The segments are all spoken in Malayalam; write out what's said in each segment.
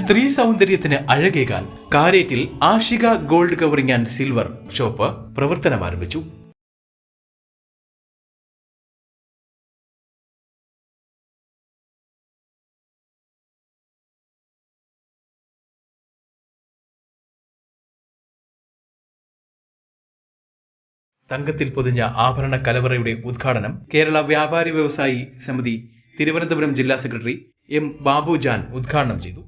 സ്ത്രീ സൗന്ദര്യത്തിന് അഴകേകാൻ കാരേറ്റിൽ Ashika gold covering and silver shop പ്രവർത്തനം ആരംഭിച്ചു. തങ്കത്തിൽ പൊതിഞ്ഞ ആഭരണ കലവറയുടെ ഉദ്ഘാടനം കേരള വ്യാപാരി വ്യവസായി സമിതി തിരുവനന്തപുരം ജില്ലാ സെക്രട്ടറി എം ബാബു ജാൻ ഉദ്ഘാടനം ചെയ്തു.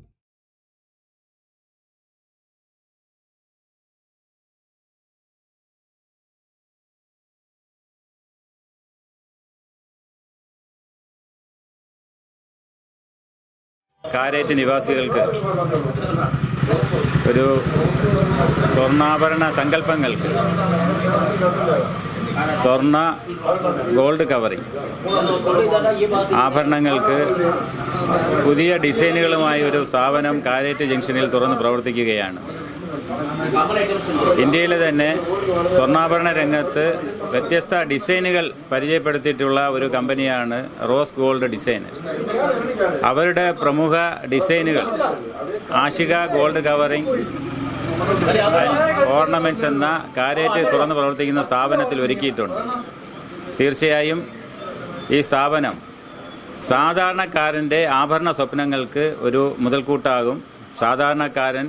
കാരേറ്റ് നിവാസികൾക്ക് ഒരു സ്വർണ്ണാഭരണ സങ്കല്പങ്ങൾക്ക് സ്വർണ്ണ ഗോൾഡ് കവറിംഗ് ആഭരണങ്ങൾക്ക് പുതിയ ഡിസൈനുകളുമായി ഒരു സ്ഥാപനം കാരേറ്റ് ജംഗ്ഷനിൽ തുറന്ന് പ്രവർത്തിക്കുകയാണ്. ഇന്ത്യയിലെ തന്നെ സ്വർണ്ണാഭരണ രംഗത്ത് വ്യത്യസ്ത ഡിസൈനുകൾ പരിചയപ്പെടുത്തിയിട്ടുള്ള ഒരു കമ്പനിയാണ് റോസ് ഗോൾഡ് ഡിസൈനേഴ്സ്. അവരുടെ പ്രമുഖ ഡിസൈനുകൾ ആഷിക ഗോൾഡ് കവറിംഗ് ഓർണമെൻറ്റ്സ് എന്ന കാരേറ്റ് തുറന്ന് പ്രവർത്തിക്കുന്ന സ്ഥാപനത്തിൽ ഒരുക്കിയിട്ടുണ്ട്. തീർച്ചയായും ഈ സ്ഥാപനം സാധാരണക്കാരൻ്റെ ആഭരണ സ്വപ്നങ്ങൾക്ക് ഒരു മുതൽക്കൂട്ടാകും. സാധാരണക്കാരൻ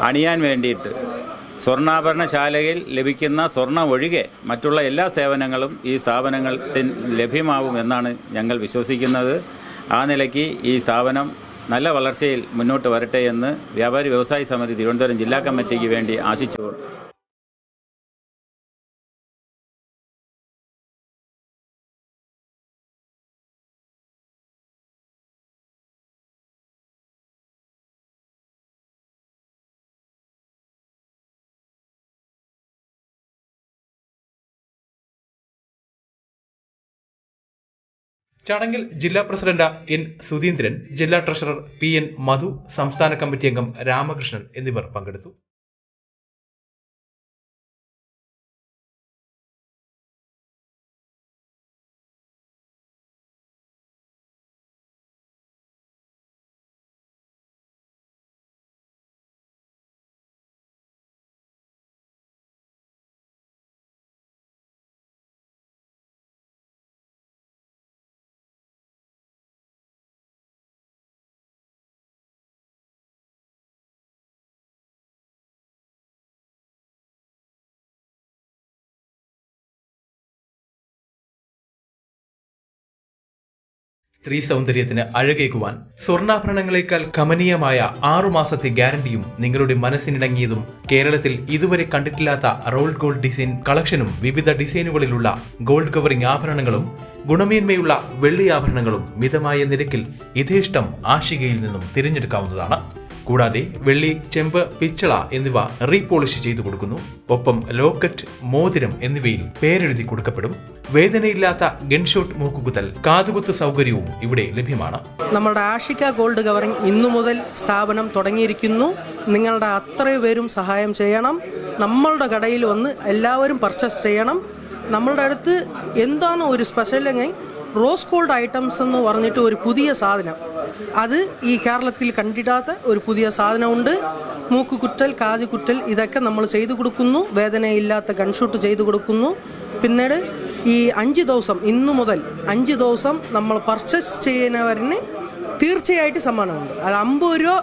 അണിയാൻ വേണ്ടിയിട്ട് സ്വർണ്ണാഭരണശാലയിൽ ലഭിക്കുന്ന സ്വർണ്ണം ഒഴികെ മറ്റുള്ള എല്ലാ സേവനങ്ങളും ഈ സ്ഥാപനത്തിൽ ലഭ്യമാവുമെന്നാണ് ഞങ്ങൾ വിശ്വസിക്കുന്നത്. ആ നിലയ്ക്ക് ഈ സ്ഥാപനം നല്ല വളർച്ചയിൽ മുന്നോട്ട് വരട്ടെ എന്ന് വ്യാപാരി വ്യവസായി സമിതി തിരുവനന്തപുരം ജില്ലാ കമ്മിറ്റിക്ക് വേണ്ടി ആശിച്ചു. ചടങ്ങിൽ ജില്ലാ പ്രസിഡന്റ് എൻ സുധീന്ദ്രൻ, ജില്ലാ ട്രഷറർ പി എൻ മധു, സംസ്ഥാന കമ്മിറ്റി അംഗം രാമകൃഷ്ണൻ എന്നിവർ പങ്കെടുത്തു. സ്ത്രീ സൗന്ദര്യത്തിന് അഴകേകുവാൻ സ്വർണ്ണാഭരണങ്ങളെക്കാൾ കമനീയമായ 6 മാസത്തെ ഗ്യാരണ്ടിയും നിങ്ങളുടെ മനസ്സിനിണങ്ങിയതും കേരളത്തിൽ ഇതുവരെ കണ്ടിട്ടില്ലാത്ത റോൾഡ് ഗോൾഡ് ഡിസൈൻ കളക്ഷനും വിവിധ ഡിസൈനുകളിലുള്ള ഗോൾഡ് കവറിംഗ് ആഭരണങ്ങളും ഗുണമേന്മയുള്ള വെള്ളി ആഭരണങ്ങളും മിതമായ നിരക്കിൽ യഥേഷ്ടം ആഷികയിൽ നിന്നും തിരഞ്ഞെടുക്കാവുന്നതാണ്. കൂടാതെ വെള്ളി, ചെമ്പ്, പിച്ചള എന്നിവ റീപോളിഷ് ചെയ്തു കൊടുക്കുന്നു. ഒപ്പം ലോക്കറ്റ്, മോതിരം എന്നിവയിൽ പേരെഴുതി കൊടുക്കപ്പെടും. വേദനയില്ലാത്ത ഗൺഷോട്ട് മൂക്കുകുത്തൽ, കാതുകുത്ത് സൗകര്യവും ഇവിടെ ലഭ്യമാണ്. നമ്മുടെ ആഷിക ഗോൾഡ് കവറിംഗ് ഇന്നു മുതൽ സ്ഥാപനം തുടങ്ങിയിരിക്കുന്നു. നിങ്ങളുടെ അത്രയും പേരും സഹായം ചെയ്യണം. നമ്മളുടെ കടയിൽ വന്ന് എല്ലാവരും പർച്ചേസ് ചെയ്യണം. നമ്മളുടെ അടുത്ത് എന്താണ് ഒരു സ്പെഷ്യലെങ്കിൽ റോസ് ഗോൾഡ് ഐറ്റംസ് എന്ന് പറഞ്ഞിട്ട് ഒരു പുതിയ സാധനം, അത് ഈ കേരളത്തിൽ കണ്ടിടാത്ത ഒരു പുതിയ സാധനമുണ്ട്. മൂക്കുകുറ്റൽ, കാതുകുറ്റൽ ഇതൊക്കെ നമ്മൾ ചെയ്തു കൊടുക്കുന്നു. വേദനയില്ലാത്ത ഗൺഷൂട്ട് ചെയ്തു കൊടുക്കുന്നു. പിന്നീട് ഈ 5 ദിവസം, ഇന്നു മുതൽ 5 ദിവസം നമ്മൾ പർച്ചേസ് ചെയ്യുന്നവരിന് തീർച്ചയായിട്ടും സമ്മാനമുണ്ട്. അത് 50 രൂപ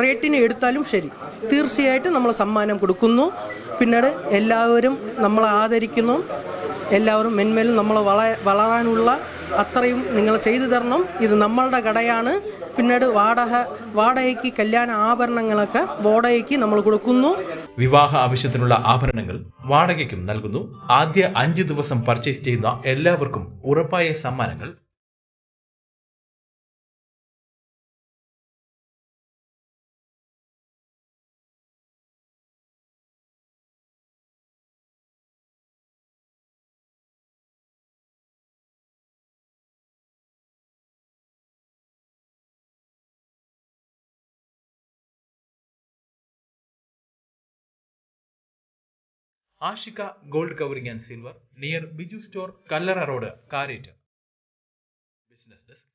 റേറ്റിന് എടുത്താലും ശരി, തീർച്ചയായിട്ടും നമ്മൾ സമ്മാനം കൊടുക്കുന്നു. പിന്നീട് എല്ലാവരും നമ്മളെ ആദരിക്കുന്നു. എല്ലാവരും മെന്മേലും നമ്മൾ വളരാനുള്ള അത്രയും നിങ്ങൾ ചെയ്തു തരണം. ഇത് നമ്മളുടെ കടയാണ്. പിന്നീട് വാടകയ്ക്ക് കല്യാണ ആഭരണങ്ങളൊക്കെ വാടകയ്ക്ക് നമ്മൾ കൊടുക്കുന്നു. വിവാഹ ആവശ്യത്തിനുള്ള ആഭരണങ്ങൾ വാടകയ്ക്കും നൽകുന്നു. ആദ്യ 5 ദിവസം പർച്ചേസ് ചെയ്യുന്ന എല്ലാവർക്കും ഉറപ്പായ സമ്മാനങ്ങൾ. Aashiq gold covering and silver, near Biju store, Kallara road, Karette. Business desk.